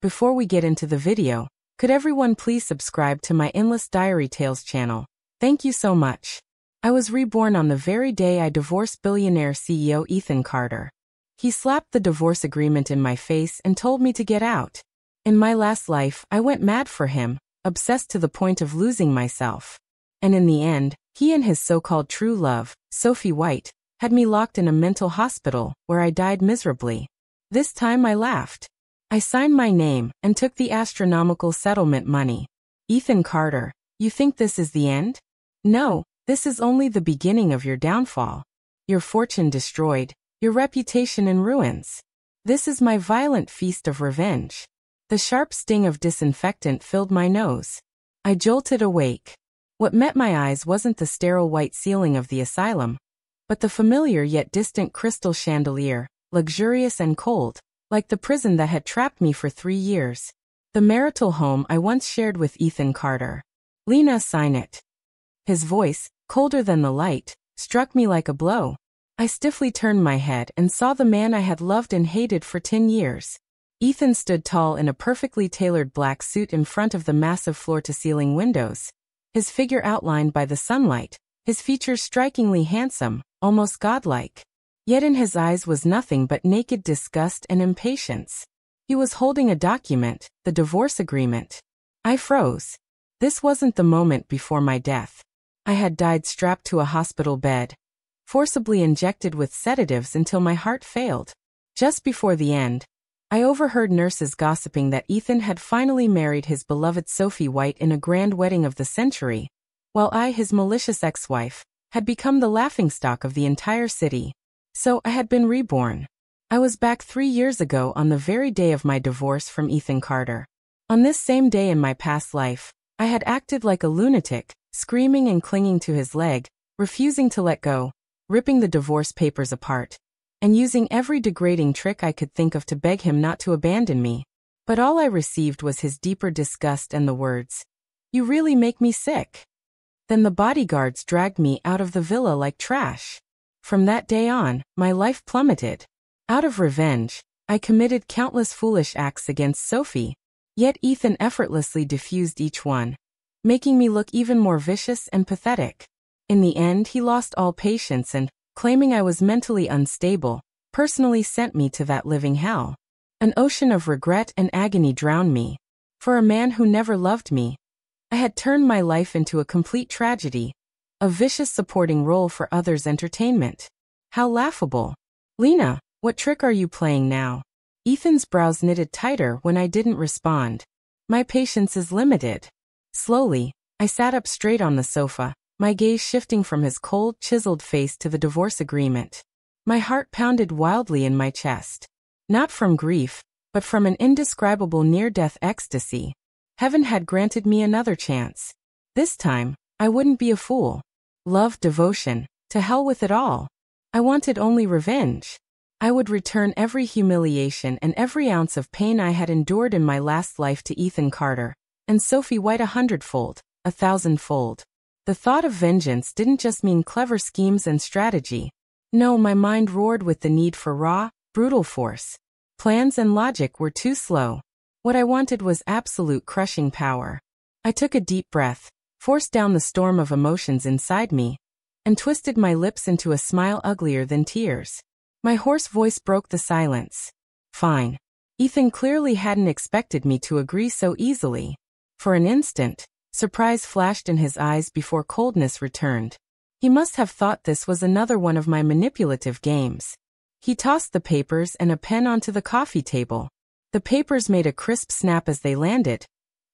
Before we get into the video, could everyone please subscribe to my Endless Diary Tales channel? Thank you so much. I was reborn on the very day I divorced billionaire CEO Ethan Carter. He slapped the divorce agreement in my face and told me to get out. In my last life, I went mad for him, obsessed to the point of losing myself. And in the end, he and his so-called true love, Sophie White, had me locked in a mental hospital, where I died miserably. This time I laughed. I signed my name and took the astronomical settlement money. Ethan Carter, you think this is the end? No, this is only the beginning of your downfall. Your fortune destroyed, your reputation in ruins. This is my violent feast of revenge. The sharp sting of disinfectant filled my nose. I jolted awake. What met my eyes wasn't the sterile white ceiling of the asylum, but the familiar yet distant crystal chandelier, luxurious and cold, like the prison that had trapped me for 3 years. The marital home I once shared with Ethan Carter. Lena, sign it. His voice, colder than the light, struck me like a blow. I stiffly turned my head and saw the man I had loved and hated for 10 years. Ethan stood tall in a perfectly tailored black suit in front of the massive floor-to-ceiling windows. His figure outlined by the sunlight, his features strikingly handsome, almost godlike. Yet in his eyes was nothing but naked disgust and impatience. He was holding a document, the divorce agreement. I froze. This wasn't the moment before my death. I had died strapped to a hospital bed, forcibly injected with sedatives until my heart failed. Just before the end, I overheard nurses gossiping that Ethan had finally married his beloved Sophie White in a grand wedding of the century, while I, his malicious ex-wife, had become the laughingstock of the entire city. So I had been reborn. I was back 3 years ago on the very day of my divorce from Ethan Carter. On this same day in my past life, I had acted like a lunatic, screaming and clinging to his leg, refusing to let go, ripping the divorce papers apart, and using every degrading trick I could think of to beg him not to abandon me. But all I received was his deeper disgust and the words, "You really make me sick." Then the bodyguards dragged me out of the villa like trash. From that day on, my life plummeted. Out of revenge, I committed countless foolish acts against Sophie, yet Ethan effortlessly diffused each one, making me look even more vicious and pathetic. In the end, he lost all patience and, claiming I was mentally unstable, personally sent me to that living hell. An ocean of regret and agony drowned me. For a man who never loved me, I had turned my life into a complete tragedy, a vicious supporting role for others' entertainment. How laughable. Lena, what trick are you playing now? Ethan's brows knitted tighter when I didn't respond. My patience is limited. Slowly, I sat up straight on the sofa, my gaze shifting from his cold, chiseled face to the divorce agreement. My heart pounded wildly in my chest. Not from grief, but from an indescribable near-death ecstasy. Heaven had granted me another chance. This time, I wouldn't be a fool. Love, devotion, to hell with it all. I wanted only revenge. I would return every humiliation and every ounce of pain I had endured in my last life to Ethan Carter, and Sophie White 100-fold, 1,000-fold. The thought of vengeance didn't just mean clever schemes and strategy. No, my mind roared with the need for raw, brutal force. Plans and logic were too slow. What I wanted was absolute crushing power. I took a deep breath, forced down the storm of emotions inside me, and twisted my lips into a smile uglier than tears. My hoarse voice broke the silence. Fine. Ethan clearly hadn't expected me to agree so easily. For an instant, surprise flashed in his eyes before coldness returned. He must have thought this was another one of my manipulative games. He tossed the papers and a pen onto the coffee table. The papers made a crisp snap as they landed,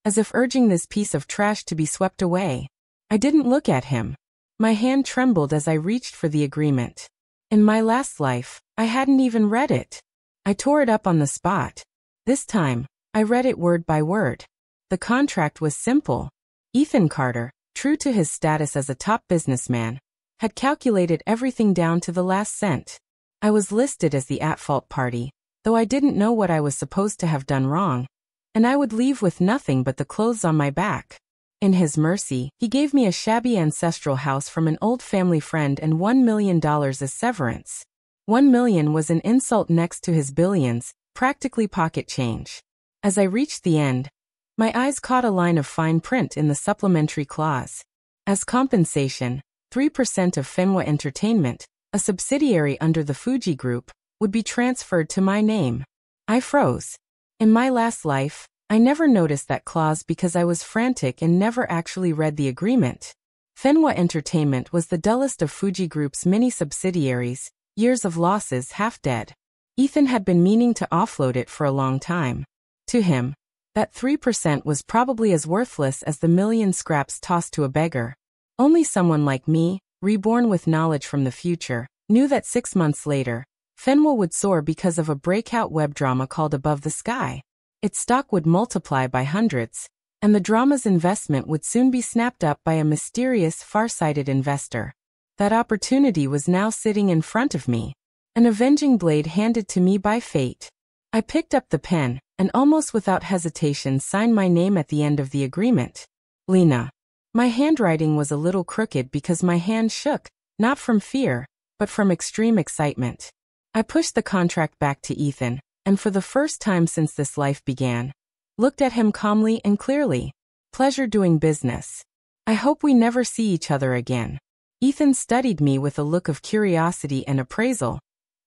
as if urging this piece of trash to be swept away. I didn't look at him. My hand trembled as I reached for the agreement. In my last life, I hadn't even read it. I tore it up on the spot. This time, I read it word by word. The contract was simple. Ethan Carter, true to his status as a top businessman, had calculated everything down to the last cent. I was listed as the at-fault party, though I didn't know what I was supposed to have done wrong, and I would leave with nothing but the clothes on my back. In his mercy, he gave me a shabby ancestral house from an old family friend and $1 million as severance. $1 million was an insult next to his billions, practically pocket change. As I reached the end, my eyes caught a line of fine print in the supplementary clause. As compensation, 3% of Fenwa Entertainment, a subsidiary under the Fuji Group, would be transferred to my name. I froze. In my last life, I never noticed that clause because I was frantic and never actually read the agreement. Fenwa Entertainment was the dullest of Fuji Group's many subsidiaries, years of losses half dead. Ethan had been meaning to offload it for a long time. To him, that 3% was probably as worthless as the million scraps tossed to a beggar. Only someone like me, reborn with knowledge from the future, knew that 6 months later, Fenwa would soar because of a breakout web drama called Above the Sky. Its stock would multiply by hundreds, and the drama's investment would soon be snapped up by a mysterious, far-sighted investor. That opportunity was now sitting in front of me, an avenging blade handed to me by fate. I picked up the pen, and almost without hesitation signed my name at the end of the agreement. Lena. My handwriting was a little crooked because my hand shook, not from fear, but from extreme excitement. I pushed the contract back to Ethan, and for the first time since this life began, looked at him calmly and clearly. Pleasure doing business. I hope we never see each other again. Ethan studied me with a look of curiosity and appraisal,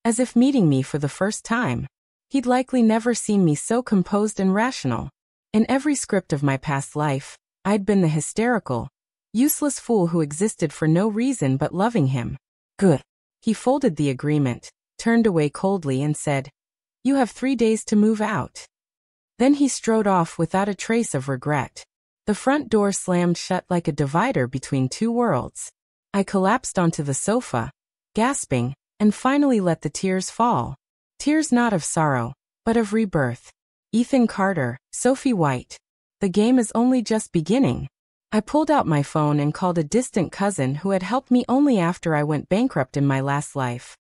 as if meeting me for the first time. He'd likely never seen me so composed and rational. In every script of my past life, I'd been the hysterical, useless fool who existed for no reason but loving him. Good. He folded the agreement, turned away coldly and said, "You have 3 days to move out." Then he strode off without a trace of regret. The front door slammed shut like a divider between two worlds. I collapsed onto the sofa, gasping, and finally let the tears fall. Tears not of sorrow, but of rebirth. Ethan Carter, Sophie White. The game is only just beginning. I pulled out my phone and called a distant cousin who had helped me only after I went bankrupt in my last life.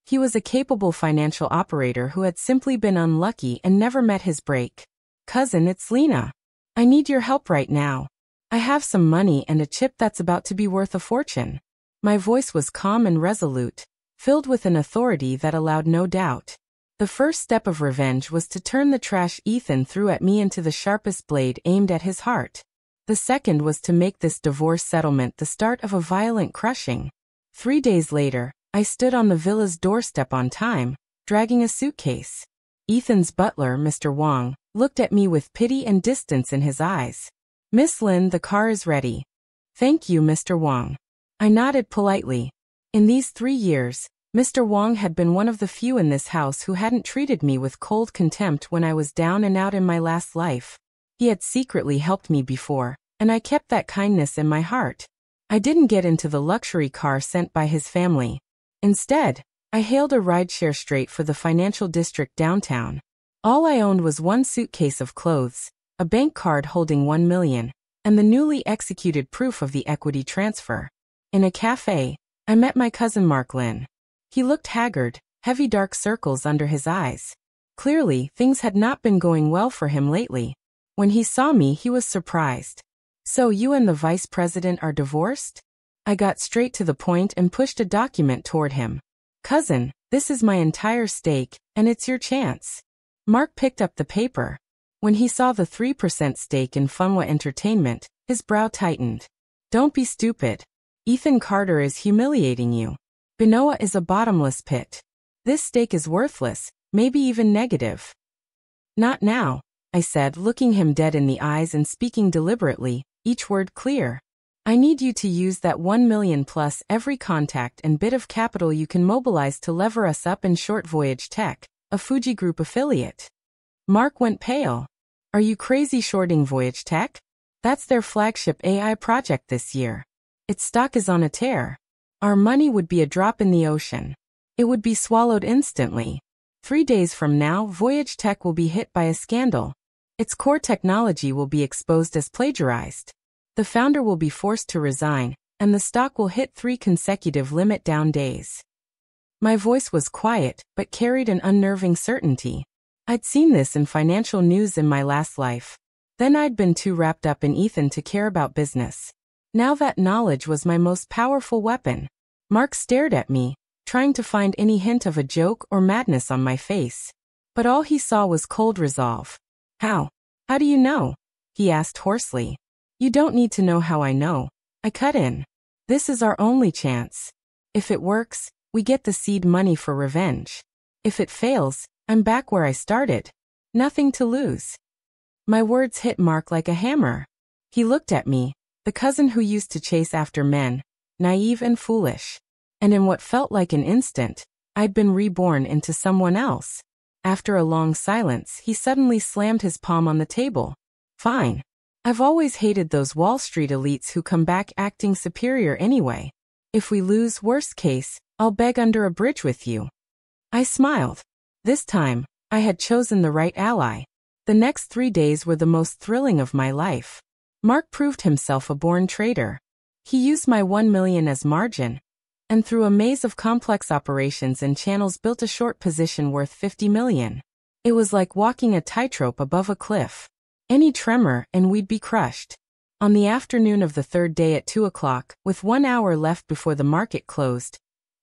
He was a capable financial operator who had simply been unlucky and never met his break. "Cousin, it's Lena. I need your help right now. I have some money and a chip that's about to be worth a fortune." My voice was calm and resolute, filled with an authority that allowed no doubt. The first step of revenge was to turn the trash Ethan threw at me into the sharpest blade aimed at his heart. The second was to make this divorce settlement the start of a violent crushing. 3 days later, I stood on the villa's doorstep on time, dragging a suitcase. Ethan's butler, Mr. Wong, looked at me with pity and distance in his eyes. "Miss Lin, the car is ready." "Thank you, Mr. Wong." I nodded politely. In these 3 years, Mr. Wong had been one of the few in this house who hadn't treated me with cold contempt when I was down and out in my last life. He had secretly helped me before, and I kept that kindness in my heart. I didn't get into the luxury car sent by his family. Instead, I hailed a rideshare straight for the financial district downtown. All I owned was one suitcase of clothes, a bank card holding 1 million, and the newly executed proof of the equity transfer. In a cafe, I met my cousin Mark Lin. He looked haggard, heavy dark circles under his eyes. Clearly, things had not been going well for him lately. When he saw me, he was surprised. "So you and the vice president are divorced?" I got straight to the point and pushed a document toward him. "Cousin, this is my entire stake, and it's your chance." Mark picked up the paper. When he saw the 3% stake in Funwa Entertainment, his brow tightened. "Don't be stupid. Ethan Carter is humiliating you. Benoa is a bottomless pit. This stake is worthless, maybe even negative." "Not now," I said, looking him dead in the eyes and speaking deliberately, each word clear. "I need you to use that 1 million plus every contact and bit of capital you can mobilize to lever us up in Short Voyage Tech, a Fuji Group affiliate." Mark went pale. "Are you crazy shorting Voyage Tech? That's their flagship AI project this year. Its stock is on a tear. Our money would be a drop in the ocean. It would be swallowed instantly. 3 days from now, Voyage Tech will be hit by a scandal. Its core technology will be exposed as plagiarized. The founder will be forced to resign, and the stock will hit 3 consecutive limit-down days." My voice was quiet, but carried an unnerving certainty. I'd seen this in financial news in my last life. Then I'd been too wrapped up in Ethan to care about business. Now that knowledge was my most powerful weapon. Mark stared at me, trying to find any hint of a joke or madness on my face. But all he saw was cold resolve. How? How do you know? He asked hoarsely. You don't need to know how I know. I cut in. This is our only chance. If it works, we get the seed money for revenge. If it fails, I'm back where I started. Nothing to lose. My words hit Mark like a hammer. He looked at me, the cousin who used to chase after men, naive and foolish. And in what felt like an instant, I'd been reborn into someone else. After a long silence, he suddenly slammed his palm on the table. Fine. I've always hated those Wall Street elites who come back acting superior anyway. If we lose, worst case, I'll beg under a bridge with you. I smiled. This time, I had chosen the right ally. The next 3 days were the most thrilling of my life. Mark proved himself a born trader. He used my 1 million as margin, and through a maze of complex operations and channels built a short position worth 50 million. It was like walking a tightrope above a cliff. Any tremor and we'd be crushed. On the afternoon of the third day at 2 o'clock, with 1 hour left before the market closed,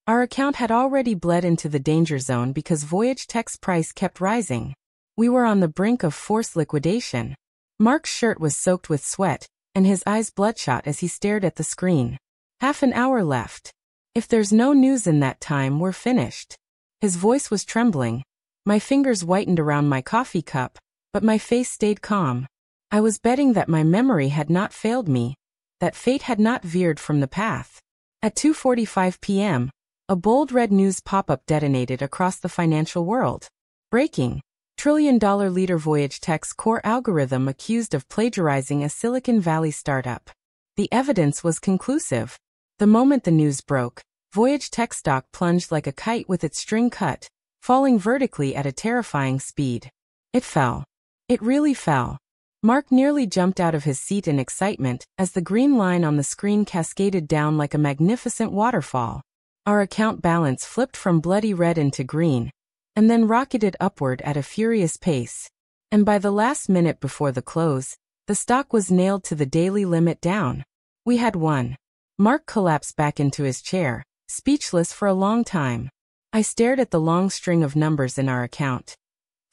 our account had already bled into the danger zone because Voyage Tech's price kept rising. We were on the brink of forced liquidation. Mark's shirt was soaked with sweat, and his eyes bloodshot as he stared at the screen. Half an hour left. If there's no news in that time, we're finished. His voice was trembling. My fingers whitened around my coffee cup, but my face stayed calm. I was betting that my memory had not failed me, that fate had not veered from the path. At 2:45 p.m., a bold red news pop-up detonated across the financial world. Breaking. Trillion-dollar leader Voyage Tech's core algorithm accused of plagiarizing a Silicon Valley startup. The evidence was conclusive. The moment the news broke, Voyage Tech stock plunged like a kite with its string cut, falling vertically at a terrifying speed. It fell. It really fell. Mark nearly jumped out of his seat in excitement as the green line on the screen cascaded down like a magnificent waterfall. Our account balance flipped from bloody red into green, and then rocketed upward at a furious pace. And by the last minute before the close, the stock was nailed to the daily limit down. We had won. Mark collapsed back into his chair, speechless for a long time. I stared at the long string of numbers in our account.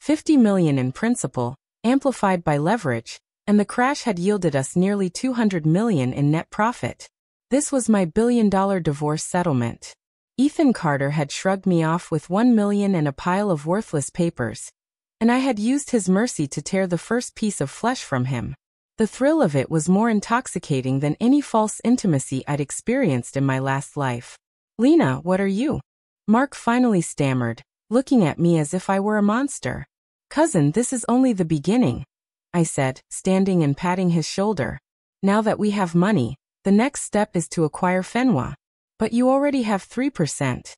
50 million in principal, amplified by leverage, and the crash had yielded us nearly 200 million in net profit. This was my billion-dollar divorce settlement. Ethan Carter had shrugged me off with 1 million and a pile of worthless papers, and I had used his mercy to tear the first piece of flesh from him. The thrill of it was more intoxicating than any false intimacy I'd experienced in my last life. Lena, what are you? Mark finally stammered, looking at me as if I were a monster. Cousin, this is only the beginning, I said, standing and patting his shoulder. Now that we have money, the next step is to acquire Fenwa. But you already have 3%.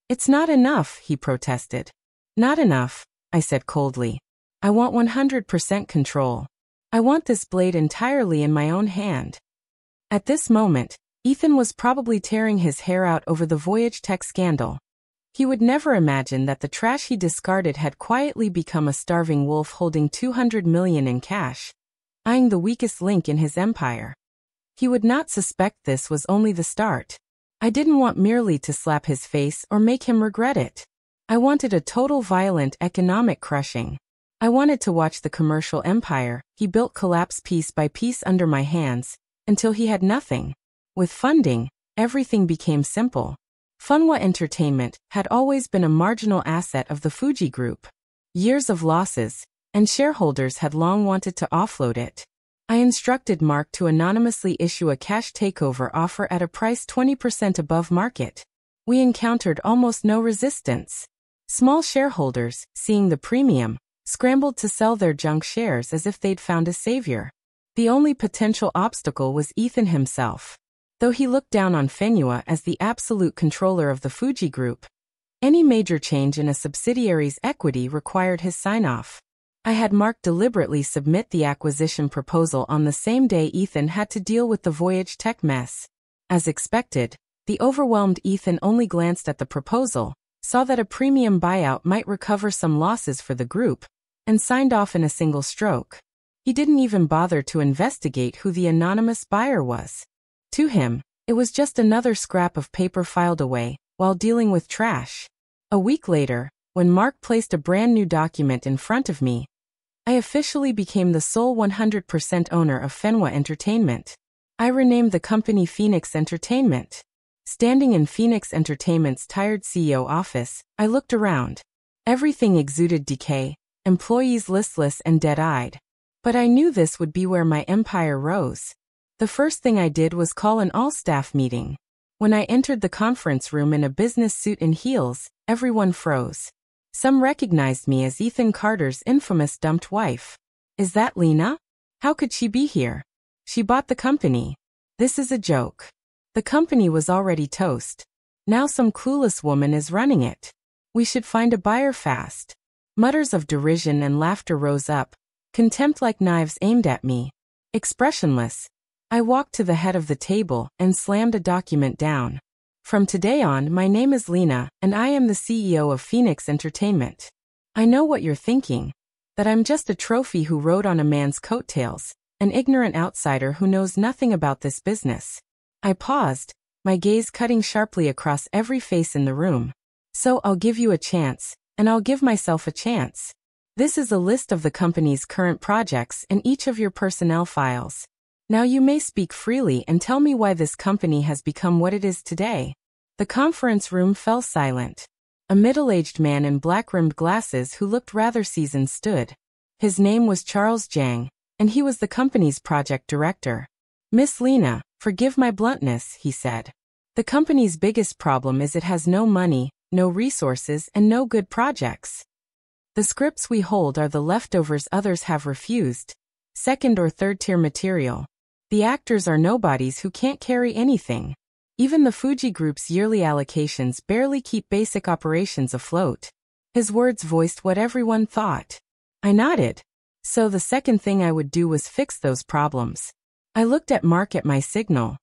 It's not enough, he protested. Not enough, I said coldly. I want 100% control. I want this blade entirely in my own hand. At this moment, Ethan was probably tearing his hair out over the Voyage Tech scandal. He would never imagine that the trash he discarded had quietly become a starving wolf holding 200 million in cash, eyeing the weakest link in his empire. He would not suspect this was only the start. I didn't want merely to slap his face or make him regret it. I wanted a total violent economic crushing. I wanted to watch the commercial empire he built collapse piece by piece under my hands, until he had nothing. With funding, everything became simple. Funwa Entertainment had always been a marginal asset of the Fuji Group. Years of losses, and shareholders had long wanted to offload it. I instructed Mark to anonymously issue a cash takeover offer at a price 20% above market. We encountered almost no resistance. Small shareholders, seeing the premium, scrambled to sell their junk shares as if they'd found a savior. The only potential obstacle was Ethan himself. Though he looked down on Fenua as the absolute controller of the Fuji Group, any major change in a subsidiary's equity required his sign-off. I had Mark deliberately submit the acquisition proposal on the same day Ethan had to deal with the Voyage Tech mess. As expected, the overwhelmed Ethan only glanced at the proposal, saw that a premium buyout might recover some losses for the group, and signed off in a single stroke. He didn't even bother to investigate who the anonymous buyer was. To him, it was just another scrap of paper filed away, while dealing with trash. A week later, when Mark placed a brand new document in front of me, I officially became the sole 100% owner of Fenwa Entertainment. I renamed the company Phoenix Entertainment. Standing in Phoenix Entertainment's tired CEO office, I looked around. Everything exuded decay, employees listless and dead-eyed. But I knew this would be where my empire rose. The first thing I did was call an all-staff meeting. When I entered the conference room in a business suit and heels, everyone froze. Some recognized me as Ethan Carter's infamous dumped wife. Is that Lena? How could she be here? She bought the company. This is a joke. The company was already toast. Now some clueless woman is running it. We should find a buyer fast. Mutters of derision and laughter rose up, contempt like knives aimed at me. Expressionless, I walked to the head of the table and slammed a document down. From today on, my name is Lena, and I am the CEO of Phoenix Entertainment. I know what you're thinking, that I'm just a trophy who rode on a man's coattails, an ignorant outsider who knows nothing about this business. I paused, my gaze cutting sharply across every face in the room. So I'll give you a chance, and I'll give myself a chance. This is a list of the company's current projects and each of your personnel files. Now you may speak freely and tell me why this company has become what it is today. The conference room fell silent. A middle-aged man in black-rimmed glasses who looked rather seasoned stood. His name was Charles Jang, and he was the company's project director. Miss Lena, forgive my bluntness, he said. The company's biggest problem is it has no money, no resources, and no good projects. The scripts we hold are the leftovers others have refused, second or third tier material. The actors are nobodies who can't carry anything. Even the Fuji Group's yearly allocations barely keep basic operations afloat. His words voiced what everyone thought. I nodded. So the second thing I would do was fix those problems. I looked at Mark at my signal.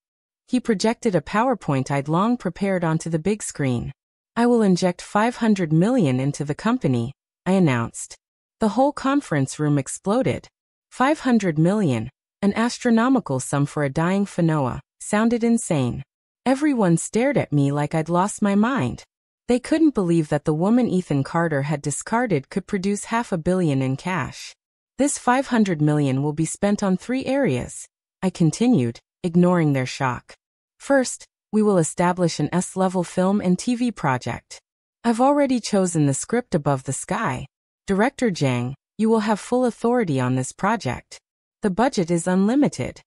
He projected a PowerPoint I'd long prepared onto the big screen. I will inject $500 million into the company, I announced. The whole conference room exploded. $500 million. An astronomical sum for a dying Fanoa, sounded insane. Everyone stared at me like I'd lost my mind. They couldn't believe that the woman Ethan Carter had discarded could produce $500 million in cash. This $500 million will be spent on 3 areas, I continued, ignoring their shock. First, we will establish an S-level film and TV project. I've already chosen the script Above the Sky. Director Jang, you will have full authority on this project. The budget is unlimited.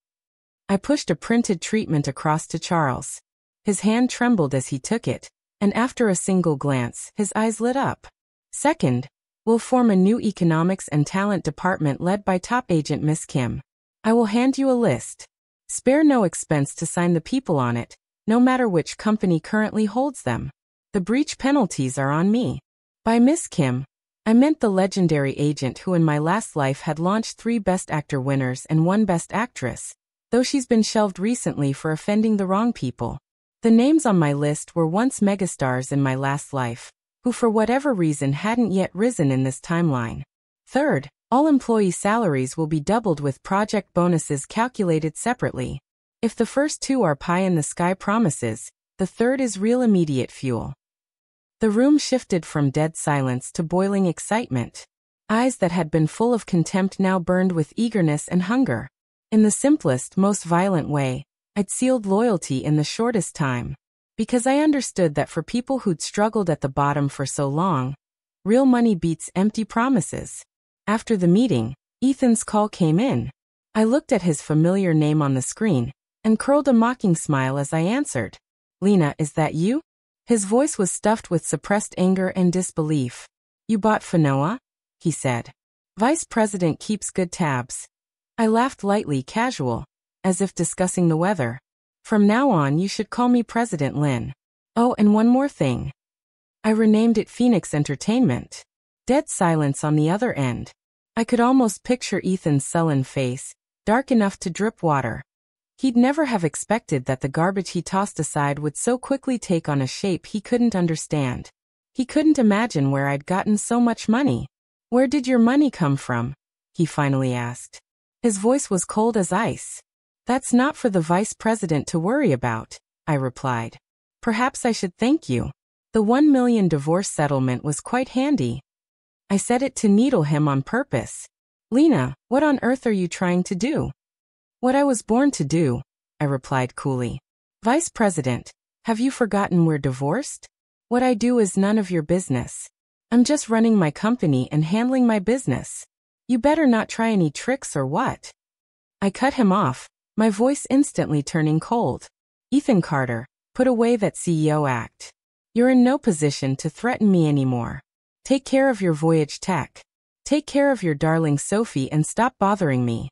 I pushed a printed treatment across to Charles. His hand trembled as he took it, and after a single glance, his eyes lit up. Second, we'll form a new economics and talent department led by top agent Miss Kim. I will hand you a list. Spare no expense to sign the people on it, no matter which company currently holds them. The breach penalties are on me. By Miss Kim, I meant the legendary agent who in my last life had launched 3 Best Actor winners and 1 Best Actress, though she's been shelved recently for offending the wrong people. The names on my list were once megastars in my last life, who for whatever reason hadn't yet risen in this timeline. Third, all employee salaries will be doubled with project bonuses calculated separately. If the first 2 are pie-in-the-sky promises, the third is real immediate fuel. The room shifted from dead silence to boiling excitement. Eyes that had been full of contempt now burned with eagerness and hunger. In the simplest, most violent way, I'd sealed loyalty in the shortest time. Because I understood that for people who'd struggled at the bottom for so long, real money beats empty promises. After the meeting, Ethan's call came in. I looked at his familiar name on the screen, and curled a mocking smile as I answered. Lena, is that you? His voice was stuffed with suppressed anger and disbelief. You bought Fanoa? He said. Vice President keeps good tabs. I laughed lightly, casual, as if discussing the weather. From now on you should call me President Lin. Oh, and one more thing. I renamed it Phoenix Entertainment. Dead silence on the other end. I could almost picture Ethan's sullen face, dark enough to drip water. He'd never have expected that the garbage he tossed aside would so quickly take on a shape he couldn't understand. He couldn't imagine where I'd gotten so much money. Where did your money come from? He finally asked. His voice was cold as ice. That's not for the vice president to worry about, I replied. Perhaps I should thank you. The $1 million divorce settlement was quite handy. I said it to needle him on purpose. Lena, what on earth are you trying to do? What I was born to do, I replied coolly. Vice President, have you forgotten we're divorced? What I do is none of your business. I'm just running my company and handling my business. You better not try any tricks or what? I cut him off, my voice instantly turning cold. Ethan Carter, put away that CEO act. You're in no position to threaten me anymore. Take care of your Voyage tech. Take care of your darling Sophie and stop bothering me.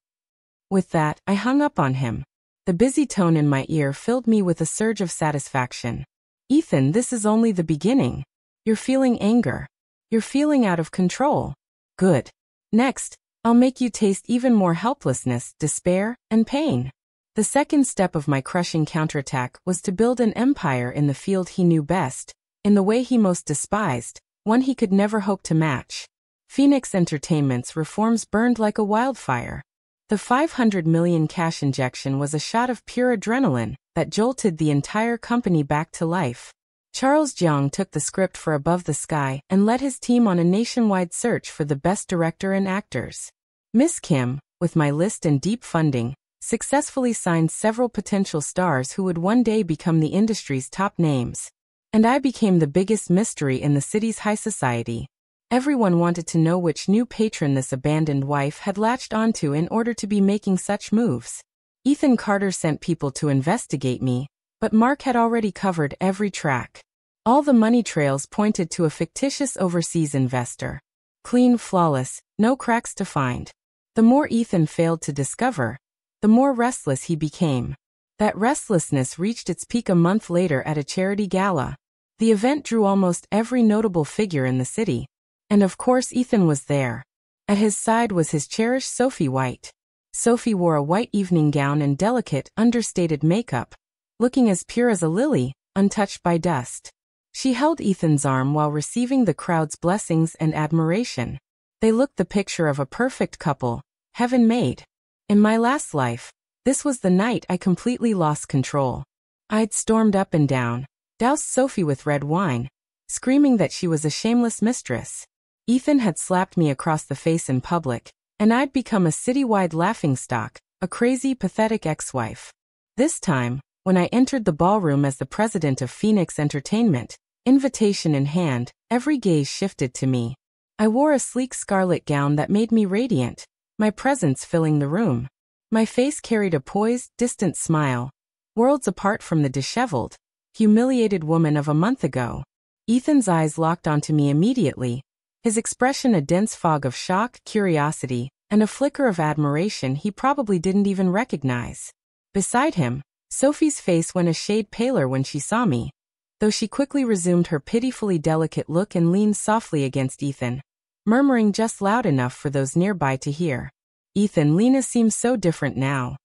With that, I hung up on him. The busy tone in my ear filled me with a surge of satisfaction. Ethan, this is only the beginning. You're feeling anger. You're feeling out of control. Good. Next, I'll make you taste even more helplessness, despair, and pain. The second step of my crushing counterattack was to build an empire in the field he knew best, in the way he most despised, one he could never hope to match. Phoenix Entertainment's reforms burned like a wildfire. The $500 million cash injection was a shot of pure adrenaline that jolted the entire company back to life. Charles Jiang took the script for Above the Sky and led his team on a nationwide search for the best director and actors. Miss Kim, with my list and deep funding, successfully signed several potential stars who would one day become the industry's top names. And I became the biggest mystery in the city's high society. Everyone wanted to know which new patron this abandoned wife had latched onto in order to be making such moves. Ethan Carter sent people to investigate me, but Mark had already covered every track. All the money trails pointed to a fictitious overseas investor. Clean, flawless, no cracks to find. The more Ethan failed to discover, the more restless he became. That restlessness reached its peak a month later at a charity gala. The event drew almost every notable figure in the city. And of course Ethan was there. At his side was his cherished Sophie White. Sophie wore a white evening gown and delicate, understated makeup, looking as pure as a lily, untouched by dust. She held Ethan's arm while receiving the crowd's blessings and admiration. They looked the picture of a perfect couple, heaven made. In my last life, this was the night I completely lost control. I'd stormed up and down, doused Sophie with red wine, screaming that she was a shameless mistress. Ethan had slapped me across the face in public, and I'd become a citywide laughingstock, a crazy, pathetic ex-wife. This time, when I entered the ballroom as the president of Phoenix Entertainment, invitation in hand, every gaze shifted to me. I wore a sleek scarlet gown that made me radiant, my presence filling the room. My face carried a poised, distant smile, worlds apart from the disheveled, humiliated woman of a month ago. Ethan's eyes locked onto me immediately, his expression a dense fog of shock, curiosity, and a flicker of admiration he probably didn't even recognize. Beside him, Sophie's face went a shade paler when she saw me, though she quickly resumed her pitifully delicate look and leaned softly against Ethan, murmuring just loud enough for those nearby to hear. Ethan, Lena seems so different now.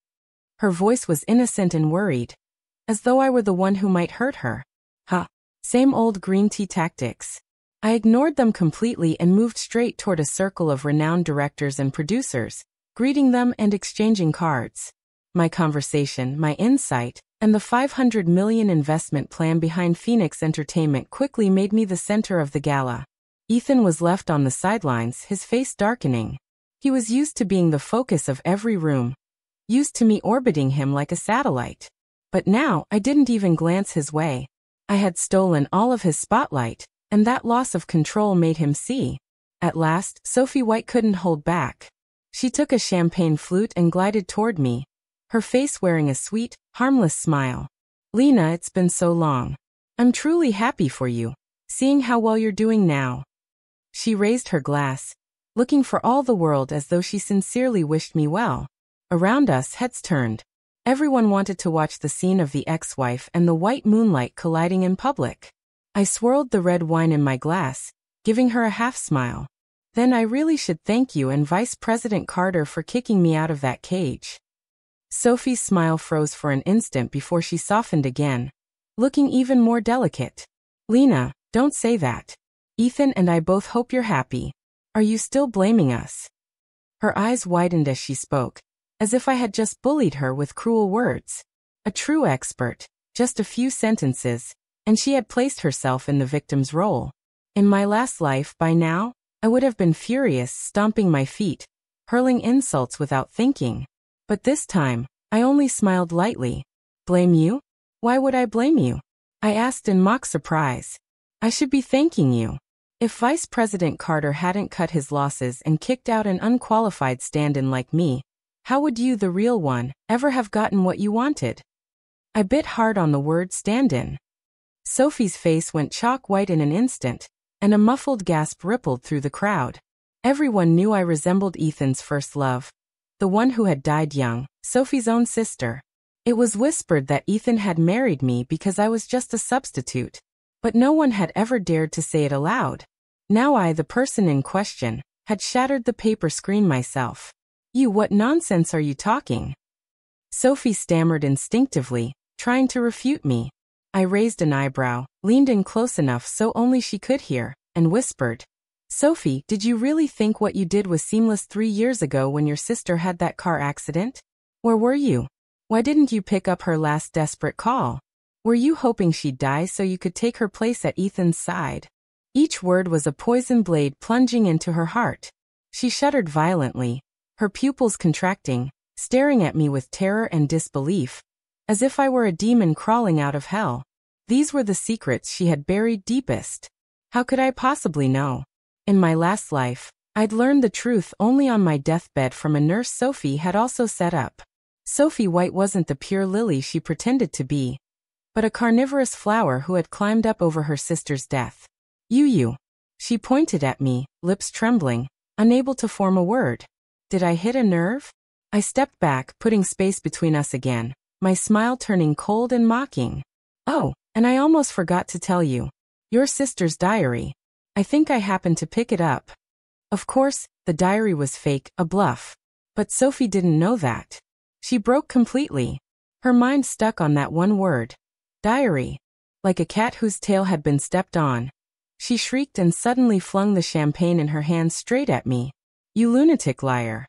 Her voice was innocent and worried, as though I were the one who might hurt her. Huh. Same old green tea tactics. I ignored them completely and moved straight toward a circle of renowned directors and producers, greeting them and exchanging cards. My conversation, my insight, and the $500 million investment plan behind Phoenix Entertainment quickly made me the center of the gala. Ethan was left on the sidelines, his face darkening. He was used to being the focus of every room, used to me orbiting him like a satellite. But now, I didn't even glance his way. I had stolen all of his spotlight, and that loss of control made him see. At last, Sophie White couldn't hold back. She took a champagne flute and glided toward me, her face wearing a sweet, harmless smile. Lena, it's been so long. I'm truly happy for you, seeing how well you're doing now. She raised her glass, looking for all the world as though she sincerely wished me well. Around us, heads turned. Everyone wanted to watch the scene of the ex-wife and the white moonlight colliding in public. I swirled the red wine in my glass, giving her a half-smile. Then I really should thank you and Vice President Carter for kicking me out of that cage. Sophie's smile froze for an instant before she softened again, looking even more delicate. Lena, don't say that. Ethan and I both hope you're happy. Are you still blaming us? Her eyes widened as she spoke, as if I had just bullied her with cruel words. A true expert, just a few sentences, and she had placed herself in the victim's role. In my last life, by now, I would have been furious, stomping my feet, hurling insults without thinking. But this time, I only smiled lightly. Blame you? Why would I blame you? I asked in mock surprise. I should be thanking you. If Vice President Carter hadn't cut his losses and kicked out an unqualified stand-in like me, how would you, the real one, ever have gotten what you wanted? I bit hard on the word stand-in. Sophie's face went chalk white in an instant, and a muffled gasp rippled through the crowd. Everyone knew I resembled Ethan's first love, the one who had died young, Sophie's own sister. It was whispered that Ethan had married me because I was just a substitute, but no one had ever dared to say it aloud. Now I, the person in question, had shattered the paper screen myself. You, what nonsense are you talking? Sophie stammered instinctively, trying to refute me. I raised an eyebrow, leaned in close enough so only she could hear, and whispered, Sophie, did you really think what you did was seamless 3 years ago when your sister had that car accident? Where were you? Why didn't you pick up her last desperate call? Were you hoping she'd die so you could take her place at Ethan's side? Each word was a poison blade plunging into her heart. She shuddered violently, her pupils contracting, staring at me with terror and disbelief, as if I were a demon crawling out of hell. These were the secrets she had buried deepest. How could I possibly know? In my last life, I'd learned the truth only on my deathbed from a nurse Sophie had also set up. Sophie White wasn't the pure lily she pretended to be, but a carnivorous flower who had climbed up over her sister's death. You. She pointed at me, lips trembling, unable to form a word. Did I hit a nerve? I stepped back, putting space between us again, my smile turning cold and mocking. Oh, and I almost forgot to tell you. Your sister's diary. I think I happened to pick it up. Of course, the diary was fake, a bluff. But Sophie didn't know that. She broke completely. Her mind stuck on that one word. Diary. Like a cat whose tail had been stepped on. She shrieked and suddenly flung the champagne in her hand straight at me. You lunatic liar.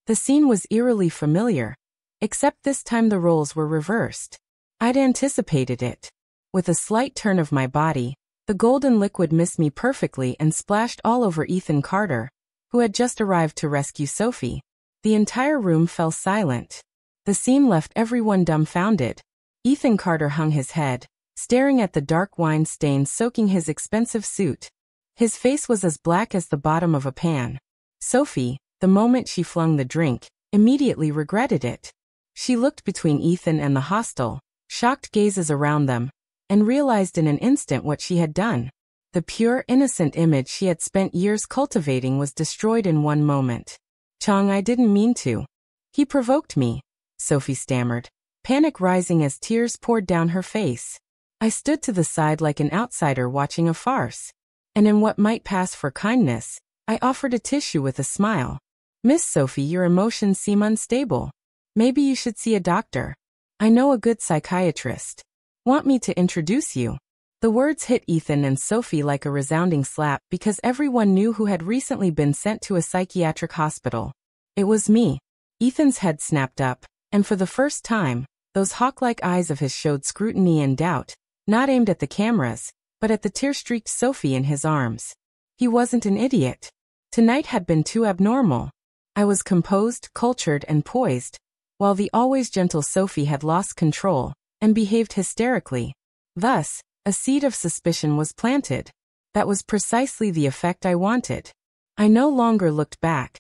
The scene was eerily familiar, except this time the roles were reversed. I'd anticipated it. With a slight turn of my body, the golden liquid missed me perfectly and splashed all over Ethan Carter, who had just arrived to rescue Sophie. The entire room fell silent. The scene left everyone dumbfounded. Ethan Carter hung his head, staring at the dark wine stains soaking his expensive suit. His face was as black as the bottom of a pan. Sophie, the moment she flung the drink, immediately regretted it. She looked between Ethan and the hostile, shocked gazes around them, and realized in an instant what she had done. The pure, innocent image she had spent years cultivating was destroyed in one moment. Chong, I didn't mean to. He provoked me, Sophie stammered, panic rising as tears poured down her face. I stood to the side like an outsider watching a farce, and in what might pass for kindness, I offered a tissue with a smile. Miss Sophie, your emotions seem unstable. Maybe you should see a doctor. I know a good psychiatrist. Want me to introduce you? The words hit Ethan and Sophie like a resounding slap because everyone knew who had recently been sent to a psychiatric hospital. It was me. Ethan's head snapped up, and for the first time, those hawk-like eyes of his showed scrutiny and doubt, not aimed at the cameras, but at the tear-streaked Sophie in his arms. He wasn't an idiot. Tonight had been too abnormal. I was composed, cultured, and poised, while the always gentle Sophie had lost control and behaved hysterically. Thus, a seed of suspicion was planted. That was precisely the effect I wanted. I no longer looked back.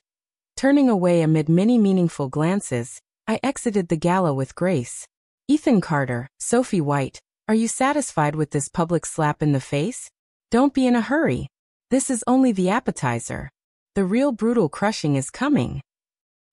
Turning away amid many meaningful glances, I exited the gala with grace. Ethan Carter, Sophie White, are you satisfied with this public slap in the face? Don't be in a hurry. This is only the appetizer. The real brutal crushing is coming.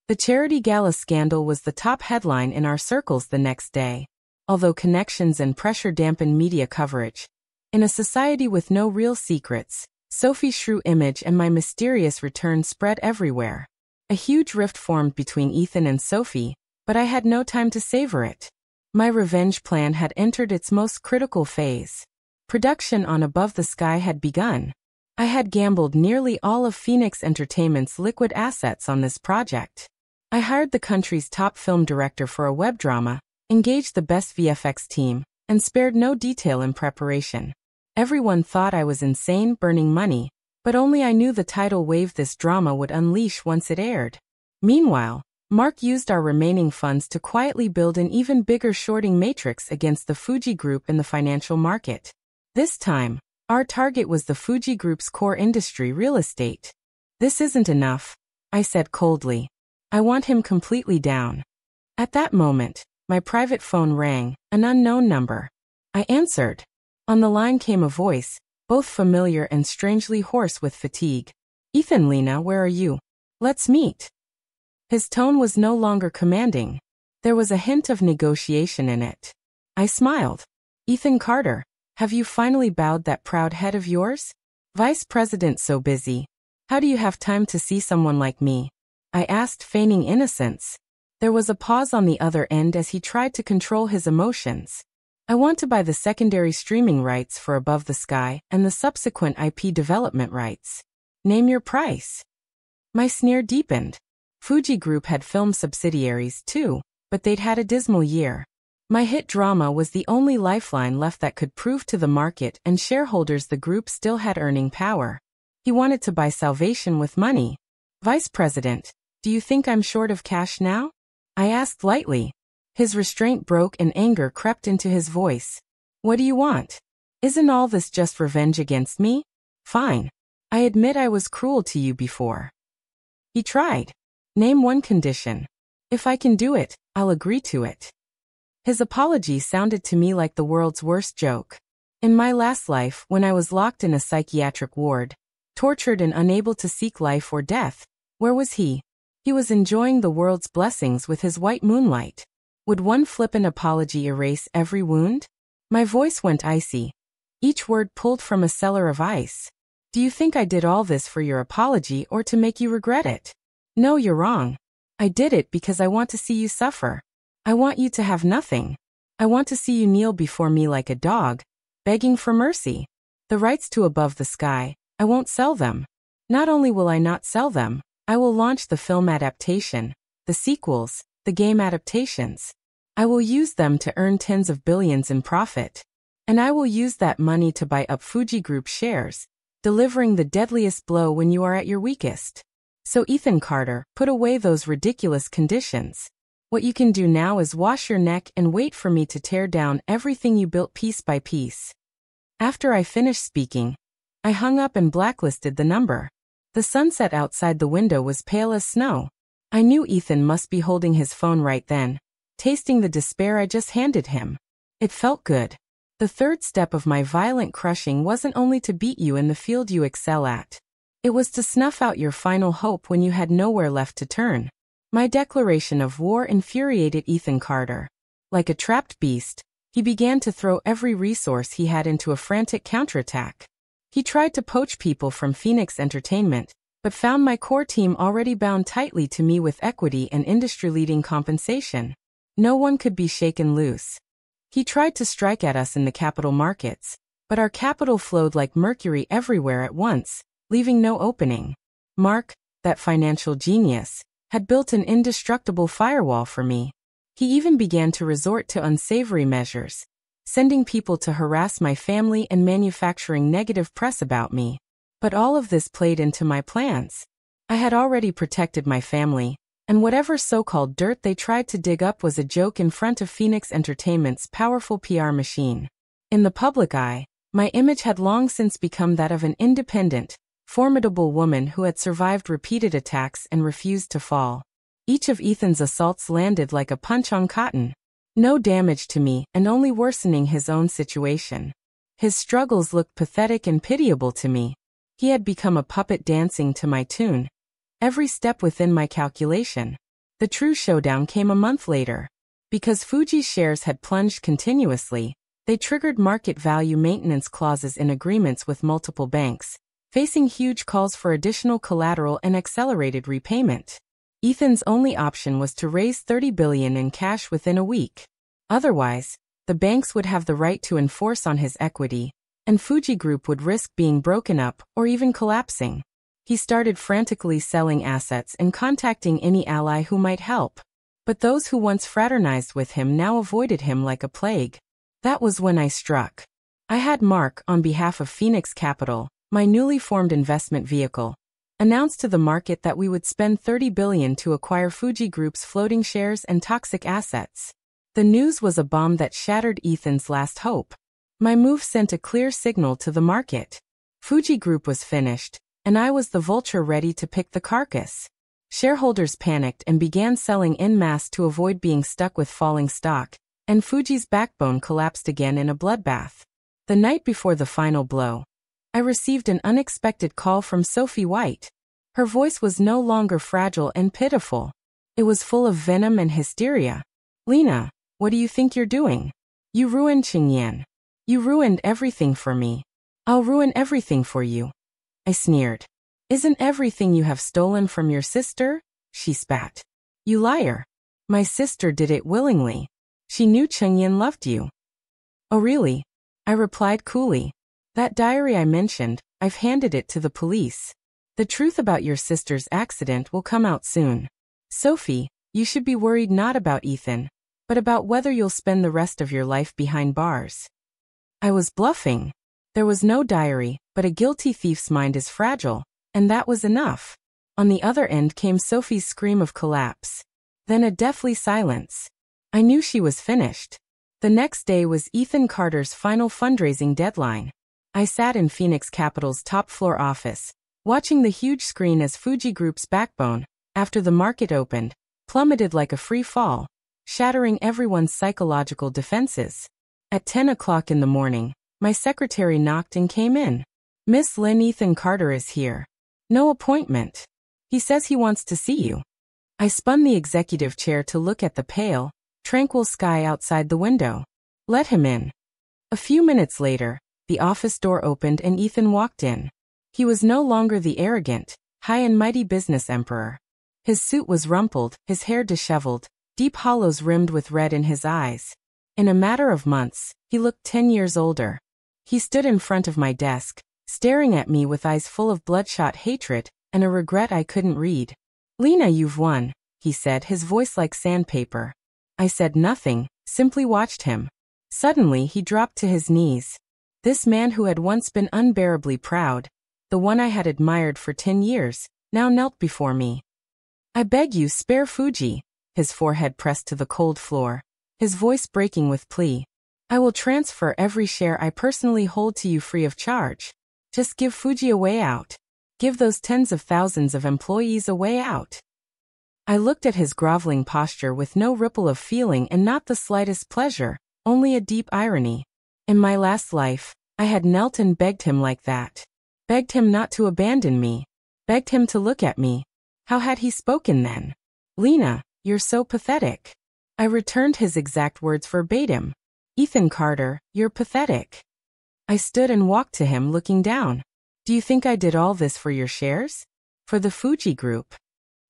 The charity gala scandal was the top headline in our circles the next day. Although connections and pressure dampened media coverage, in a society with no real secrets, Sophie's shrew image and my mysterious return spread everywhere. A huge rift formed between Ethan and Sophie, but I had no time to savor it. My revenge plan had entered its most critical phase. Production on Above the Sky had begun. I had gambled nearly all of Phoenix Entertainment's liquid assets on this project. I hired the country's top film director for a web drama, engaged the best VFX team, and spared no detail in preparation. Everyone thought I was insane, burning money, but only I knew the tidal wave this drama would unleash once it aired. Meanwhile, Mark used our remaining funds to quietly build an even bigger shorting matrix against the Fuji Group in the financial market. This time, our target was the Fuji Group's core industry, real estate. This isn't enough, I said coldly. I want him completely down. At that moment, my private phone rang, an unknown number. I answered. On the line came a voice, both familiar and strangely hoarse with fatigue. Ethan, Lena, where are you? Let's meet. His tone was no longer commanding. There was a hint of negotiation in it. I smiled. Ethan Carter, have you finally bowed that proud head of yours? Vice President so busy. How do you have time to see someone like me? I asked, feigning innocence. There was a pause on the other end as he tried to control his emotions. I want to buy the secondary streaming rights for Above the Sky and the subsequent IP development rights. Name your price. My sneer deepened. Fuji Group had film subsidiaries too, but they'd had a dismal year. My hit drama was the only lifeline left that could prove to the market and shareholders the group still had earning power. He wanted to buy salvation with money. Vice President, do you think I'm short of cash now? I asked lightly. His restraint broke and anger crept into his voice. What do you want? Isn't all this just revenge against me? Fine. I admit I was cruel to you before. He tried. Name one condition. If I can do it, I'll agree to it. His apology sounded to me like the world's worst joke. In my last life, when I was locked in a psychiatric ward, tortured and unable to seek life or death, where was he? He was enjoying the world's blessings with his white moonlight. Would one flippant apology erase every wound? My voice went icy. Each word pulled from a cellar of ice. Do you think I did all this for your apology or to make you regret it? No, you're wrong. I did it because I want to see you suffer. I want you to have nothing. I want to see you kneel before me like a dog, begging for mercy. The rights to Above the Sky, I won't sell them. Not only will I not sell them, I will launch the film adaptation, the sequels, the game adaptations. I will use them to earn tens of billions in profit. And I will use that money to buy up Fuji Group shares, delivering the deadliest blow when you are at your weakest. So Ethan Carter, put away those ridiculous conditions. What you can do now is wash your neck and wait for me to tear down everything you built piece by piece. After I finished speaking, I hung up and blacklisted the number. The sunset outside the window was pale as snow. I knew Ethan must be holding his phone right then, tasting the despair I just handed him. It felt good. The third step of my violent crushing wasn't only to beat you in the field you excel at. It was to snuff out your final hope when you had nowhere left to turn. My declaration of war infuriated Ethan Carter. Like a trapped beast, he began to throw every resource he had into a frantic counterattack. He tried to poach people from Phoenix Entertainment, but found my core team already bound tightly to me with equity and industry-leading compensation. No one could be shaken loose. He tried to strike at us in the capital markets, but our capital flowed like mercury everywhere at once, leaving no opening. Mark, that financial genius, had built an indestructible firewall for me. He even began to resort to unsavory measures, sending people to harass my family and manufacturing negative press about me. But all of this played into my plans. I had already protected my family, and whatever so-called dirt they tried to dig up was a joke in front of Phoenix Entertainment's powerful PR machine. In the public eye, my image had long since become that of an independent, formidable woman who had survived repeated attacks and refused to fall. Each of Ethan's assaults landed like a punch on cotton. No damage to me and only worsening his own situation. His struggles looked pathetic and pitiable to me. He had become a puppet dancing to my tune. Every step within my calculation. The true showdown came a month later. Because Fuji's shares had plunged continuously, they triggered market value maintenance clauses in agreements with multiple banks, facing huge calls for additional collateral and accelerated repayment. Ethan's only option was to raise $30 billion in cash within a week. Otherwise, the banks would have the right to enforce on his equity, and Fuji Group would risk being broken up or even collapsing. He started frantically selling assets and contacting any ally who might help. But those who once fraternized with him now avoided him like a plague. That was when I struck. I had Mark, on behalf of Phoenix Capital, my newly formed investment vehicle, announced to the market that we would spend $30 billion to acquire Fuji Group's floating shares and toxic assets. The news was a bomb that shattered Ethan's last hope. My move sent a clear signal to the market. Fuji Group was finished, and I was the vulture ready to pick the carcass. Shareholders panicked and began selling en masse to avoid being stuck with falling stock, and Fuji's backbone collapsed again in a bloodbath. The night before the final blow, I received an unexpected call from Sophie White. Her voice was no longer fragile and pitiful. It was full of venom and hysteria. "Lena, what do you think you're doing? You ruined Qingyan. You ruined everything for me. I'll ruin everything for you." I sneered. "Isn't everything you have stolen from your sister?" she spat. "You liar. My sister did it willingly. She knew Qingyan loved you." "Oh really?" I replied coolly. "That diary I mentioned, I've handed it to the police. The truth about your sister's accident will come out soon. Sophie, you should be worried not about Ethan, but about whether you'll spend the rest of your life behind bars." I was bluffing. There was no diary, but a guilty thief's mind is fragile, and that was enough. On the other end came Sophie's scream of collapse. Then a deathly silence. I knew she was finished. The next day was Ethan Carter's final fundraising deadline. I sat in Phoenix Capital's top-floor office, watching the huge screen as Fuji Group's backbone, after the market opened, plummeted like a free fall, shattering everyone's psychological defenses. At 10 o'clock in the morning, my secretary knocked and came in. "Miss Lynn, Ethan Carter is here. No appointment. He says he wants to see you." I spun the executive chair to look at the pale, tranquil sky outside the window. "Let him in." A few minutes later, the office door opened and Ethan walked in. He was no longer the arrogant, high and mighty business emperor. His suit was rumpled, his hair disheveled, deep hollows rimmed with red in his eyes. In a matter of months, he looked 10 years older. He stood in front of my desk, staring at me with eyes full of bloodshot hatred and a regret I couldn't read. "Lena, you've won," he said, his voice like sandpaper. I said nothing, simply watched him. Suddenly he dropped to his knees. This man who had once been unbearably proud, the one I had admired for 10 years, now knelt before me. "I beg you, spare Fuji," his forehead pressed to the cold floor, his voice breaking with plea. "I will transfer every share I personally hold to you free of charge. Just give Fuji a way out. Give those tens of thousands of employees a way out." I looked at his groveling posture with no ripple of feeling and not the slightest pleasure, only a deep irony. In my last life, I had knelt and begged him like that. Begged him not to abandon me. Begged him to look at me. How had he spoken then? "Lena, you're so pathetic." I returned his exact words verbatim. "Ethan Carter, you're pathetic." I stood and walked to him looking down. "Do you think I did all this for your shares? For the Fuji Group?"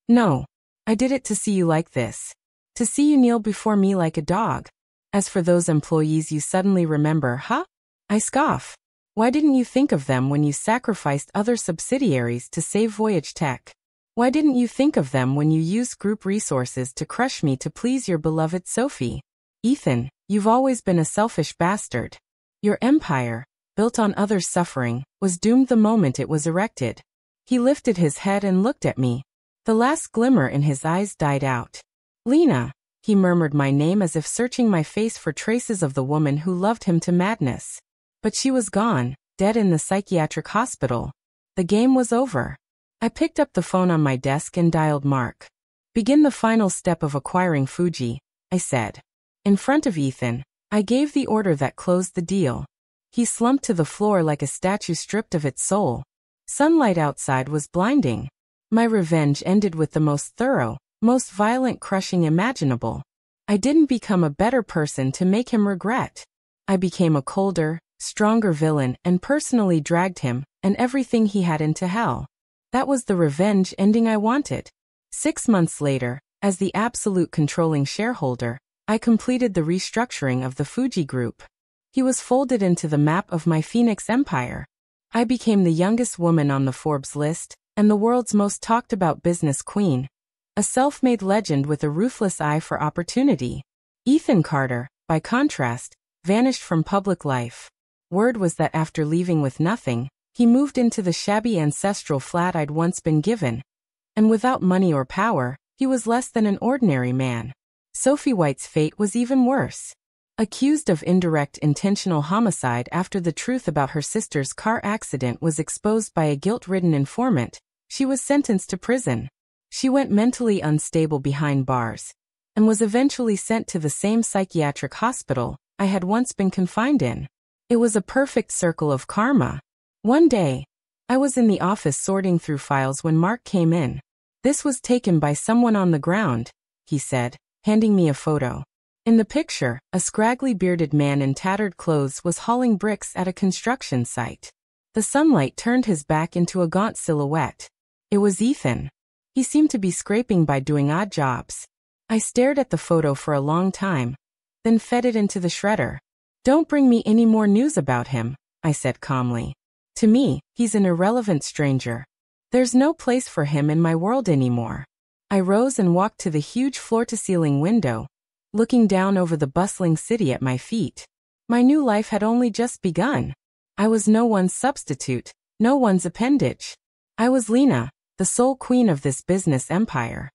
"No. I did it to see you like this. To see you kneel before me like a dog. As for those employees you suddenly remember, huh?" I scoff. "Why didn't you think of them when you sacrificed other subsidiaries to save Voyage Tech? Why didn't you think of them when you used group resources to crush me to please your beloved Sophie? Ethan, you've always been a selfish bastard. Your empire, built on others' suffering, was doomed the moment it was erected." He lifted his head and looked at me. The last glimmer in his eyes died out. "Lena," he murmured my name as if searching my face for traces of the woman who loved him to madness. But she was gone, dead in the psychiatric hospital. The game was over. I picked up the phone on my desk and dialed Mark. "Begin the final step of acquiring Fuji," I said. In front of Ethan, I gave the order that closed the deal. He slumped to the floor like a statue stripped of its soul. Sunlight outside was blinding. My revenge ended with the most thorough, most violent crushing imaginable. I didn't become a better person to make him regret. I became a colder, stronger villain and personally dragged him and everything he had into hell. That was the revenge ending I wanted. 6 months later, as the absolute controlling shareholder, I completed the restructuring of the Fuji Group. He was folded into the map of my Phoenix empire. I became the youngest woman on the Forbes list, and the world's most talked about business queen. A self-made legend with a ruthless eye for opportunity. Ethan Carter, by contrast, vanished from public life. Word was that after leaving with nothing, He moved into the shabby ancestral flat I'd once been given, and without money or power, he was less than an ordinary man. Sophie White's fate was even worse. Accused of indirect intentional homicide after the truth about her sister's car accident was exposed by a guilt-ridden informant, she was sentenced to prison. She went mentally unstable behind bars, and was eventually sent to the same psychiatric hospital I had once been confined in. It was a perfect circle of karma. One day, I was in the office sorting through files when Mark came in. "This was taken by someone on the ground," he said, handing me a photo. In the picture, a scraggly bearded man in tattered clothes was hauling bricks at a construction site. The sunlight turned his back into a gaunt silhouette. It was Ethan. He seemed to be scraping by doing odd jobs. I stared at the photo for a long time, then fed it into the shredder. "Don't bring me any more news about him," I said calmly. "To me, he's an irrelevant stranger. There's no place for him in my world anymore." I rose and walked to the huge floor-to-ceiling window, looking down over the bustling city at my feet. My new life had only just begun. I was no one's substitute, no one's appendage. I was Lena, the sole queen of this business empire.